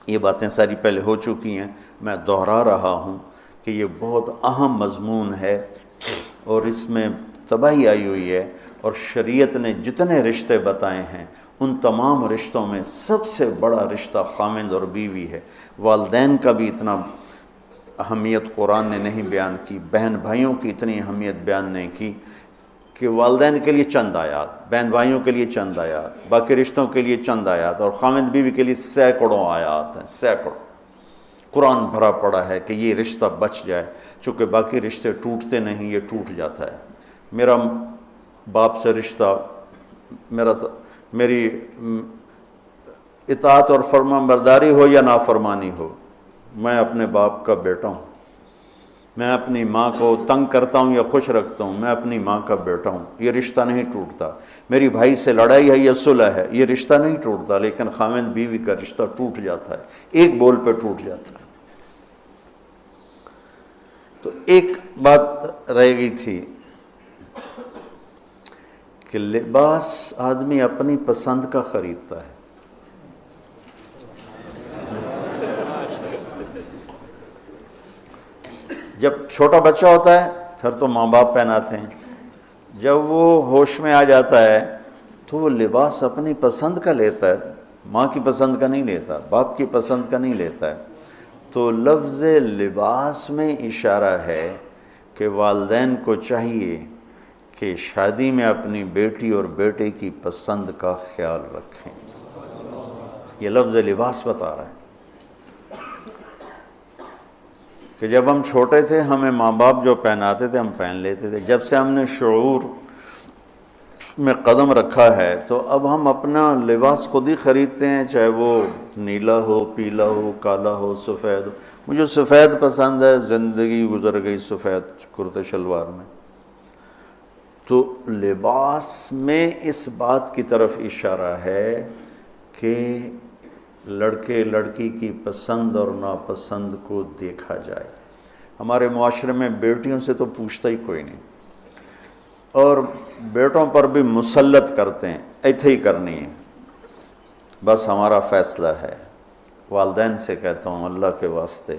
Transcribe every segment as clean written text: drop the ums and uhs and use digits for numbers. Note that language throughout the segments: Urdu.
یہ باتیں ساری پہلے ہو چکی ہیں، میں دہرا رہا ہوں کہ یہ بہت اہم مضمون ہے اور اس میں تباہی آئی ہوئی ہے، اور شریعت نے جتنے رشتے بتائے ہیں ان تمام رشتوں میں سب سے بڑا رشتہ خامند اور بیوی ہے۔ والدین کا بھی اتنا اہمیت قرآن نے نہیں بیان کی، بہن بھائیوں کی اتنی اہمیت بیان نہیں کی کہ والدین کے لیے چند آیات، بہن بھائیوں کے لیے چند آیات، باقی رشتوں کے لیے چند آیات، اور خامند بیوی کے لیے سینکڑوں آیات ہیں، سینکڑوں۔ قرآن بھرا پڑا ہے کہ یہ رشتہ بچ جائے، چونکہ باقی رشتے ٹوٹتے نہیں، یہ ٹوٹ جاتا ہے۔ میرا باپ سے رشتہ، میری اطاعت اور فرمان برداری ہو یا نافرمانی ہو، میں اپنے باپ کا بیٹا ہوں۔ میں اپنی ماں کو تنگ کرتا ہوں یا خوش رکھتا ہوں، میں اپنی ماں کا بیٹا ہوں، یہ رشتہ نہیں ٹوٹتا۔ میری بھائی سے لڑائی ہے یا صلح ہے، یہ رشتہ نہیں ٹوٹتا، لیکن خامند بیوی کا رشتہ ٹوٹ جاتا ہے، ایک بول پہ ٹوٹ جاتا ہے۔ تو ایک بات رہ گئی تھی کہ لباس آدمی اپنی پسند کا خریدتا ہے۔ جب چھوٹا بچہ ہوتا ہے پھر تو ماں باپ پہناتے ہیں، جب وہ ہوش میں آ جاتا ہے تو وہ لباس اپنی پسند کا لیتا ہے، ماں کی پسند کا نہیں لیتا، باپ کی پسند کا نہیں لیتا ہے۔ تو لفظ لباس میں اشارہ ہے کہ والدین کو چاہیے کہ شادی میں اپنی بیٹی اور بیٹے کی پسند کا خیال رکھیں۔ یہ لفظ لباس بتا رہا ہے کہ جب ہم چھوٹے تھے ہمیں ماں باپ جو پہناتے تھے ہم پہن لیتے تھے، جب سے ہم نے شعور میں قدم رکھا ہے تو اب ہم اپنا لباس خود ہی خریدتے ہیں، چاہے وہ نیلا ہو، پیلا ہو، کالا ہو، سفید ہو۔ مجھے سفید پسند ہے، زندگی گزر گئی سفید کرتے شلوار میں۔ تو لباس میں اس بات کی طرف اشارہ ہے کہ لڑکے لڑکی کی پسند اور ناپسند کو دیکھا جائے۔ ہمارے معاشرے میں بیٹیوں سے تو پوچھتا ہی کوئی نہیں، اور بیٹوں پر بھی مسلط کرتے ہیں، ایتھے ہی کرنی ہے، بس ہمارا فیصلہ ہے۔ والدین سے کہتا ہوں اللہ کے واسطے،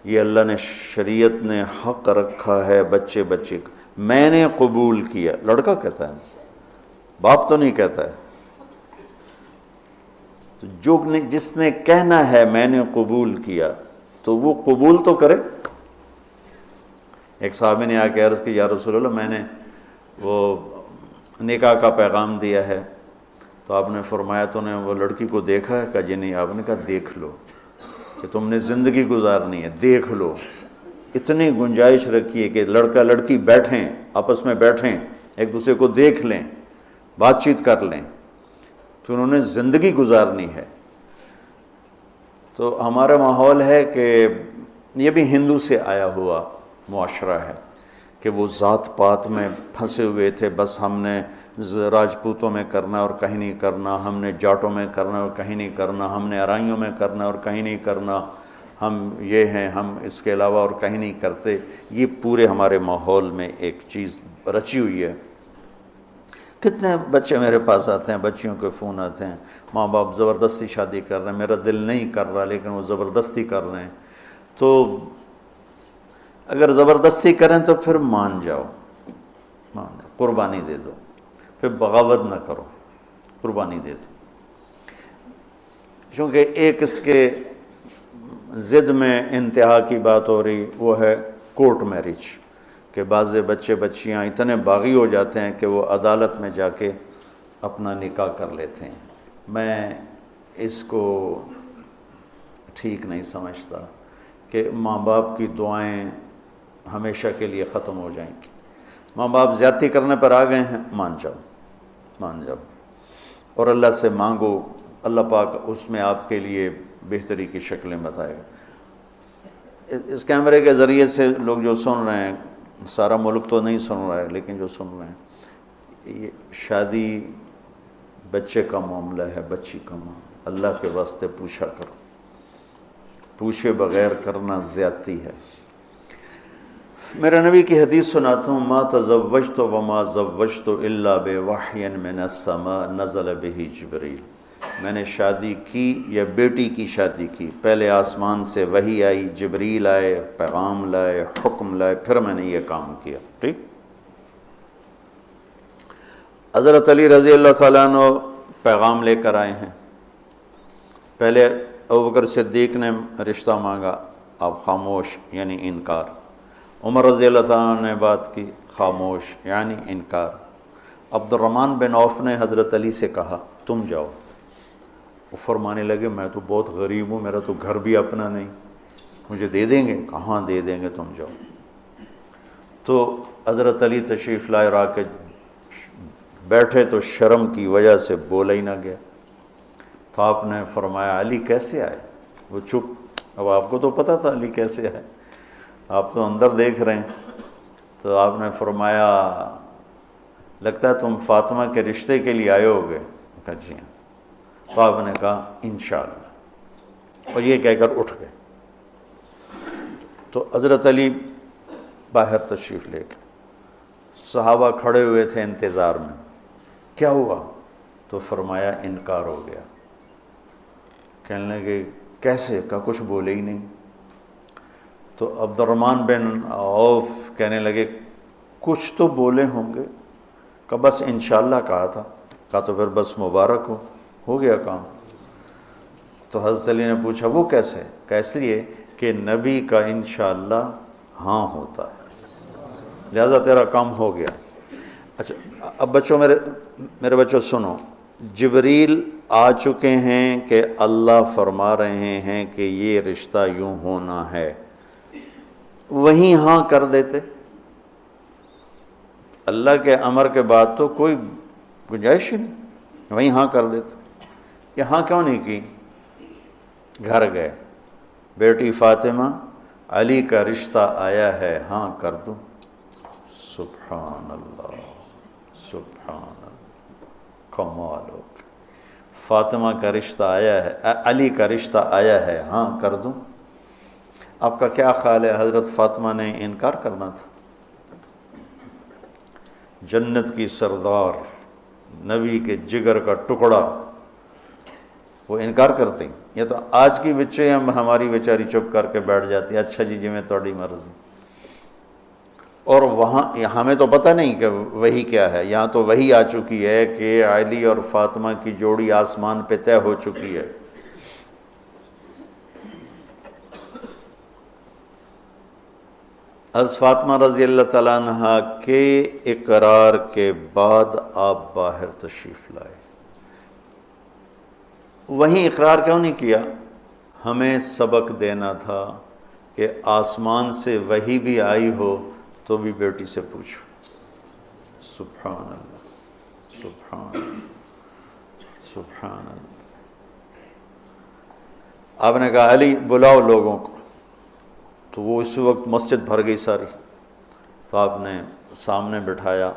یہ اللہ نے شریعت نے حق رکھا ہے بچے کا، میں نے قبول کیا، لڑکا کہتا ہے، باپ تو نہیں کہتا ہے۔ تو جس نے کہنا ہے میں نے قبول کیا تو وہ قبول تو کرے۔ ایک صحابی نے آ کے عرض کی یا رسول اللہ میں نے وہ نکاح کا پیغام دیا ہے، تو آپ نے فرمایا تو نے وہ لڑکی کو دیکھا ہے؟ کہا جی نہیں۔ آپ نے کہا دیکھ لو، کہ تم نے زندگی گزارنی ہے، دیکھ لو۔ اتنی گنجائش رکھی ہے کہ لڑکا لڑکی بیٹھیں، آپس میں بیٹھیں، ایک دوسرے کو دیکھ لیں، بات چیت کر لیں، تو انہوں نے زندگی گزارنی ہے۔ تو ہمارا ماحول ہے کہ یہ بھی ہندو سے آیا ہوا معاشرہ ہے کہ وہ ذات پات میں پھنسے ہوئے تھے، بس ہم نے راجپوتوں میں کرنا اور کہیں نہیں کرنا، ہم نے جاٹوں میں کرنا اور کہیں نہیں کرنا، ہم نے ارائیوں میں کرنا اور کہیں نہیں کرنا، ہم یہ ہیں، ہم اس کے علاوہ اور کہیں نہیں کرتے۔ یہ پورے ہمارے ماحول میں ایک چیز رچی ہوئی ہے۔ کتنے بچے میرے پاس آتے ہیں، بچیوں کے فون آتے ہیں، ماں باپ زبردستی شادی کر رہے ہیں، میرا دل نہیں کر رہا لیکن وہ زبردستی کر رہے ہیں۔ تو اگر زبردستی کریں تو پھر مان جاؤ، قربانی دے دو، پھر بغاوت نہ کرو، قربانی دے دو۔ چونکہ ایک اس کے ضد میں انتہا کی بات ہو رہی، وہ ہے کورٹ میرج، کہ بعض بچے بچیاں اتنے باغی ہو جاتے ہیں کہ وہ عدالت میں جا کے اپنا نکاح کر لیتے ہیں۔ میں اس کو ٹھیک نہیں سمجھتا کہ ماں باپ کی دعائیں ہمیشہ کے لیے ختم ہو جائیں گی۔ ماں باپ زیادتی کرنے پر آ گئے ہیں، مان جاؤ اور اللہ سے مانگو، اللہ پاک اس میں آپ کے لیے بہتری کی شکلیں بتائے گا۔ اس کیمرے کے ذریعے سے لوگ جو سن رہے ہیں، سارا ملک تو نہیں سن رہا ہے لیکن جو سن رہے ہیں، یہ شادی بچے کا معاملہ ہے، بچی کا معاملہ، اللہ کے واسطے پوچھا کرو، پوچھے بغیر کرنا زیادتی ہے۔ میرے نبی کی حدیث سناتا ہوں، ما تزوجت وما زوجت الا بوحی من السماء نزل به جبریل۔ میں نے شادی کی یا بیٹی کی شادی کی، پہلے آسمان سے وحی آئی، جبریل آئے، پیغام لائے، حکم لائے، پھر میں نے یہ کام کیا۔ ٹھیک۔ حضرت علی رضی اللہ تعالیٰ عنہ پیغام لے کر آئے ہیں۔ پہلے ابوبکر صدیق نے رشتہ مانگا، آپ خاموش یعنی انکار۔ عمر رضی اللہ تعالیٰ عنہ نے بات کی، خاموش یعنی انکار۔ عبد الرحمن بن عوف نے حضرت علی سے کہا تم جاؤ۔ وہ فرمانے لگے میں تو بہت غریب ہوں، میرا تو گھر بھی اپنا نہیں، مجھے دے دیں گے؟ کہاں دے دیں گے، تم جاؤ۔ تو حضرت علی تشریف لائے، را کے بیٹھے تو شرم کی وجہ سے بولا ہی نہ گیا۔ تو آپ نے فرمایا علی کیسے آئے؟ وہ چپ۔ اب آپ کو تو پتہ تھا علی کیسے آئے، آپ تو اندر دیکھ رہے ہیں۔ تو آپ نے فرمایا لگتا ہے تم فاطمہ کے رشتے کے لیے آئے ہوگے؟ کہا جی ہاں۔ تو آپ نے کہا انشاءاللہ، اور یہ کہہ کر اٹھ گئے۔ تو حضرت علی باہر تشریف لے گئے، صحابہ کھڑے ہوئے تھے انتظار میں۔ کیا ہوا؟ تو فرمایا انکار ہو گیا۔ کہنے لگے کیسے؟ کہا کچھ بولے ہی نہیں۔ تو عبد الرحمن بن عوف کہنے لگے کچھ تو بولے ہوں گے؟ کہا بس انشاءاللہ کہا تھا۔ کہا تو پھر بس مبارک ہو گیا کام۔ تو حضرت علی نے پوچھا وہ کیسے؟ کہا اس لیے کہ نبی کا انشاءاللہ ہاں ہوتا ہے، لہذا تیرا کام ہو گیا۔ اچھا اب بچوں، میرے بچوں سنو، جبریل آ چکے ہیں کہ اللہ فرما رہے ہیں کہ یہ رشتہ یوں ہونا ہے، وہیں ہاں کر دیتے۔ اللہ کے امر کے بعد تو کوئی گنجائش ہی نہیں، وہیں ہاں کر دیتے۔ یہ ہاں کیوں نہیں کی؟ گھر گئے، بیٹی فاطمہ علی کا رشتہ آیا ہے، ہاں کر دوں؟ سبحان اللہ، سبحان اللہ، کمال ہو گیا۔ فاطمہ کا رشتہ آیا ہے، علی کا رشتہ آیا ہے، ہاں کر دوں؟ آپ کا کیا خیال ہے حضرت فاطمہ نے انکار کرنا تھا؟ جنت کی سردار، نبی کے جگر کا ٹکڑا، وہ انکار کرتے ہیں؟ یہ تو آج کی بچے ہماری بیچاری چپ کر کے بیٹھ جاتی ہے، اچھا جی میں تھوڑی مرضی۔ اور وہاں ہمیں تو پتہ نہیں کہ وہی کیا ہے، یہاں تو وہی آ چکی ہے کہ علی اور فاطمہ کی جوڑی آسمان پہ طے ہو چکی ہے۔ حضرت فاطمہ رضی اللہ تعالیٰ عنہ کے اقرار کے بعد آپ باہر تشریف لائے۔ وہیں اقرار کیوں نہیں کیا؟ ہمیں سبق دینا تھا کہ آسمان سے وحی بھی آئی ہو تو بھی بیٹی سے پوچھو۔ سبحان اللہ، سبحان اللہ، سبحان اللہ۔ آپ نے کہا علی بلاؤ لوگوں کو، تو وہ اس وقت مسجد بھر گئی ساری۔ تو آپ نے سامنے بٹھایا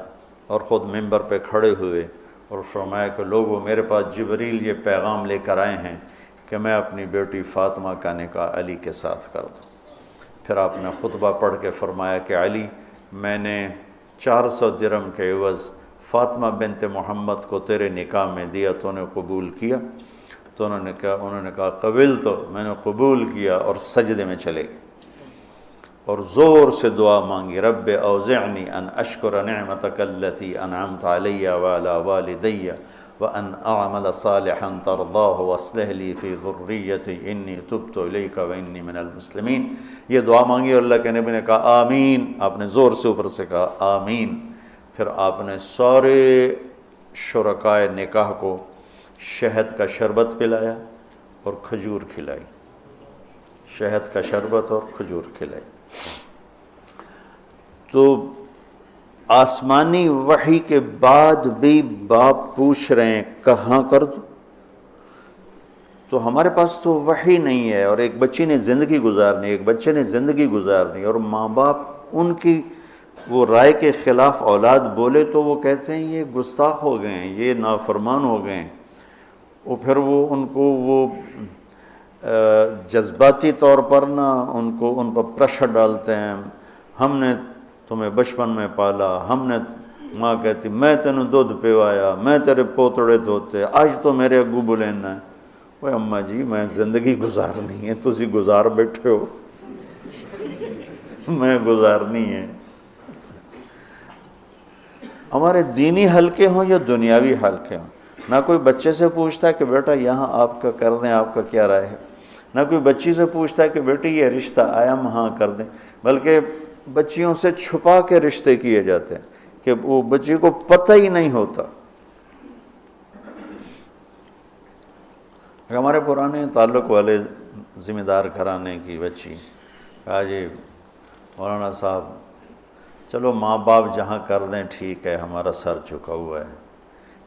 اور خود ممبر پہ کھڑے ہوئے اور فرمایا کہ لوگوں میرے پاس جبریل یہ پیغام لے کر آئے ہیں کہ میں اپنی بیٹی فاطمہ کا نکاح علی کے ساتھ کر دوں۔ پھر آپ نے خطبہ پڑھ کے فرمایا کہ علی میں نے 400 درہم کے عوض فاطمہ بنت محمد کو تیرے نکاح میں دیا، تو نے قبول کیا؟ تو انہوں نے کہا قبل، تو میں نے قبول کیا اور سجدے میں چلے گئے اور زور سے دعا مانگی، رب اوزعنی ان اشکر نعمتک التی انعمت علی وعلی والدی وان اعمل صالحا ترضاہ واصلح لی فی ذریتی انی تبت الیک وانی من المسلمین۔ یہ دعا مانگی اور اللہ کے نبی نے کہا آمین۔ آپ نے زور سے اوپر سے کہا آمین۔ پھر آپ نے سارے شرکائے نکاح کو شہد کا شربت پلایا اور کھجور کھلائی، شہد کا شربت اور کھجور کھلائی۔ تو آسمانی وحی کے بعد بھی باپ پوچھ رہے ہیں کہاں کر دوں؟ تو ہمارے پاس تو وحی نہیں ہے، اور ایک بچی نے زندگی گزارنی، ایک بچے نے زندگی گزارنی، اور ماں باپ ان کی وہ رائے کے خلاف اولاد بولے تو وہ کہتے ہیں یہ گستاخ ہو گئے ہیں، یہ نافرمان ہو گئے ہیں۔ وہ پھر وہ ان کو وہ جذباتی طور پر ان پر پریشر ڈالتے ہیں، ہم نے تمہیں بچپن میں پالا، ہم نے ماں کہتی میں تینوں دودھ پیوایا، میں تیرے پوتڑے دھوتے، آج تو میرے اگو بلینا ہے۔ وہ اماں جی میں زندگی گزارنی ہے، تسی گزار بیٹھے ہو، میں گزارنی ہے۔ ہمارے دینی حلقے ہوں یا دنیاوی حلقے ہوں، نہ کوئی بچے سے پوچھتا ہے کہ بیٹا یہاں آپ کا کر دیں، آپ کا کیا رائے ہے، نہ کوئی بچی سے پوچھتا ہے کہ بیٹی یہ رشتہ آیا ہم ہاں کر دیں، بلکہ بچیوں سے چھپا کے رشتے کیے جاتے ہیں کہ وہ بچی کو پتہ ہی نہیں ہوتا۔ ہمارے پرانے تعلق والے ذمہ دار گھرانے کی بچی کہا جی مولانا صاحب چلو ماں باپ جہاں کر دیں ٹھیک ہے، ہمارا سر جھکا ہوا ہے،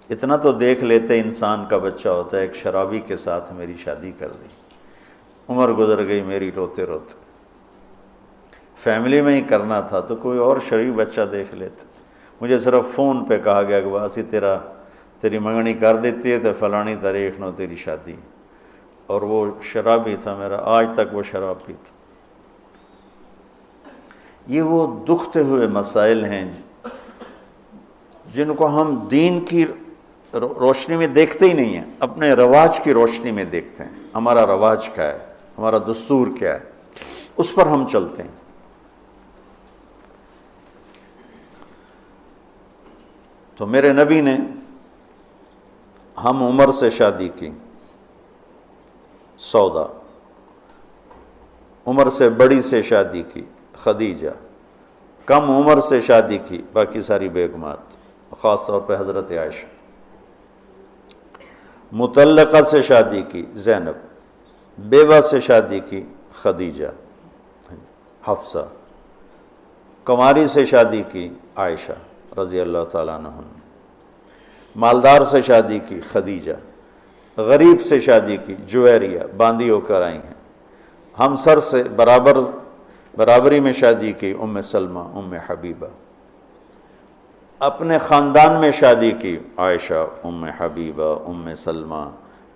اتنا تو دیکھ لیتے انسان کا بچہ ہوتا ہے۔ ایک شرابی کے ساتھ میری شادی کر دی، عمر گزر گئی میری روتے روتے، فیملی میں ہی کرنا تھا تو کوئی اور شریف بچہ دیکھ لیتے، مجھے صرف فون پہ کہا گیا کہ باسی تیری منگنی کر دیتی ہے تو فلانی تاریخ نو تیری شادی، اور وہ شرابی تھا میرا، آج تک وہ شراب پیتا۔ یہ وہ دکھتے ہوئے مسائل ہیں جن کو ہم دین کی روشنی میں دیکھتے ہی نہیں ہیں، اپنے رواج کی روشنی میں دیکھتے ہیں۔ ہمارا رواج کیا ہے، ہمارا دستور کیا ہے، اس پر ہم چلتے ہیں۔ تو میرے نبی نے ہم عمر سے شادی کی، سودا، عمر سے بڑی سے شادی کی، خدیجہ، کم عمر سے شادی کی باقی ساری بیگمات، خاص طور پہ حضرت عائشہ، مطلقہ سے شادی کی زینب، بیوہ سے شادی کی خدیجہ، حفصہ، کنواری سے شادی کی عائشہ رضی اللہ تعالیٰ عنہ، مالدار سے شادی کی خدیجہ، غریب سے شادی کی جویریہ، باندی ہو کر آئی ہیں، ہمسر سے برابری میں شادی کی ام سلمہ، ام حبیبہ، اپنے خاندان میں شادی کی عائشہ، ام حبیبہ، ام سلمہ،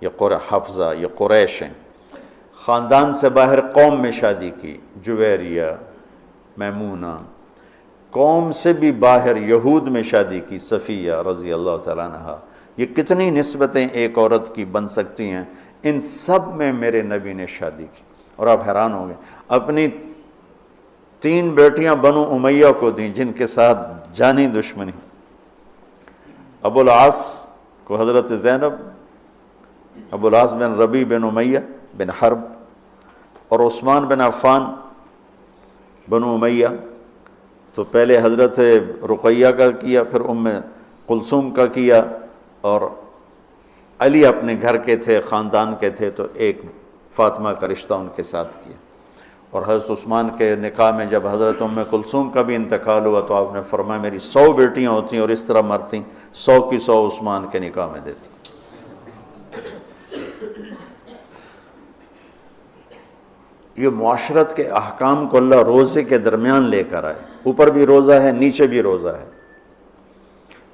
یہ حفصہ، یہ قریش ہیں۔ خاندان سے باہر قوم میں شادی کی جویریہ، میمونہ، قوم سے بھی باہر یہود میں شادی کی صفیہ رضی اللہ تعالیٰ عنہ۔ یہ کتنی نسبتیں ایک عورت کی بن سکتی ہیں، ان سب میں میرے نبی نے شادی کی۔ اور آپ حیران ہوں گے، اپنی 3 بیٹیاں بنو امیہ کو دیں جن کے ساتھ جانی دشمنی، ابو العاص کو حضرت زینب، ابو العاص بن ربیع بن امیہ بن حرب، اور عثمان بن عفان بنو امیہ، تو پہلے حضرت رقیہ کا کیا، پھر ام کلثوم کا کیا، اور علی اپنے گھر کے تھے، خاندان کے تھے، تو ایک فاطمہ کا رشتہ ان کے ساتھ کیا۔ اور حضرت عثمان کے نکاح میں جب حضرت ام کلثوم کا بھی انتقال ہوا تو آپ نے فرمایا میری 100 بیٹیاں ہوتی اور اس طرح مرتیں، 100 کی 100 عثمان کے نکاح میں دیتا۔ یہ معاشرت کے احکام کو اللہ روزے کے درمیان لے کر آئے، اوپر بھی روزہ ہے، نیچے بھی روزہ ہے،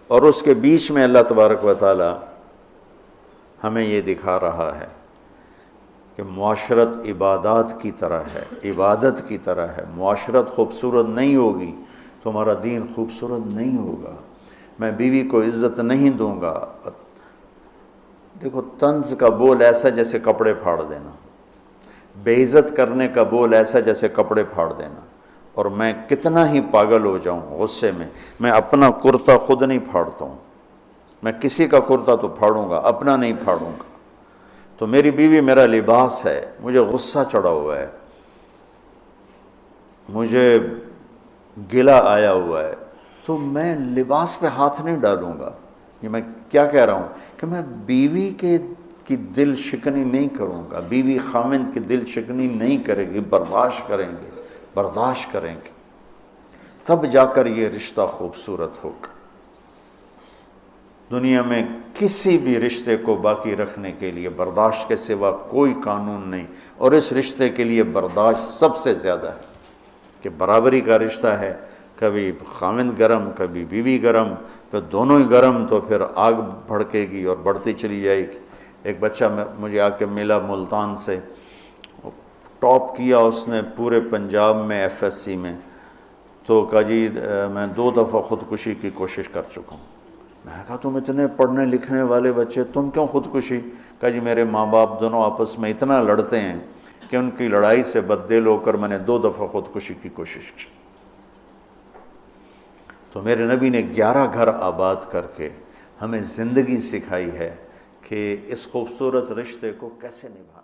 اور اس کے بیچ میں اللہ تبارک و تعالی ہمیں یہ دکھا رہا ہے کہ معاشرت عبادات کی طرح ہے، عبادت کی طرح ہے۔ معاشرت خوبصورت نہیں ہوگی تو ہمارا دین خوبصورت نہیں ہوگا۔ میں بیوی کو عزت نہیں دوں گا، دیکھو طنز کا بول ایسا جیسے کپڑے پھاڑ دینا، بے عزت کرنے کا بول ایسا جیسے کپڑے پھاڑ دینا۔ اور میں کتنا ہی پاگل ہو جاؤں غصے میں اپنا کرتا خود نہیں پھاڑتا ہوں، میں کسی کا کرتا تو پھاڑوں گا، اپنا نہیں پھاڑوں گا۔ تو میری بیوی میرا لباس ہے، مجھے غصہ چڑھا ہوا ہے، مجھے گلہ آیا ہوا ہے، تو میں لباس پہ ہاتھ نہیں ڈالوں گا۔ یہ میں کیا کہہ رہا ہوں کہ میں بیوی کی دل شکنی نہیں کروں گا، بیوی خامند کی دل شکنی نہیں کرے گی، برداشت کریں گے، تب جا کر یہ رشتہ خوبصورت ہوگا۔ دنیا میں کسی بھی رشتے کو باقی رکھنے کے لیے برداشت کے سوا کوئی قانون نہیں، اور اس رشتے کے لیے برداشت سب سے زیادہ ہے کہ برابری کا رشتہ ہے، کبھی خامند گرم کبھی بیوی گرم، پھر دونوں ہی گرم تو پھر آگ بھڑکے گی اور بڑھتی چلی جائے گی۔ ایک بچہ مجھے آ کے ملا ملتان سے، ٹاپ کیا اس نے پورے پنجاب میں ایف ایس سی میں، تو کہا جی میں 2 دفعہ خودکشی کی کوشش کر چکا ہوں۔ میں نے کہا تم اتنے پڑھنے لکھنے والے بچے، تم کیوں خودکشی؟ کہا جی میرے ماں باپ دونوں آپس میں اتنا لڑتے ہیں کہ ان کی لڑائی سے بددل ہو کر میں نے 2 دفعہ خودکشی کی کوشش کی۔ تو میرے نبی نے 11 گھر آباد کر کے ہمیں زندگی سکھائی ہے کہ اس خوبصورت رشتے کو کیسے نبھانا۔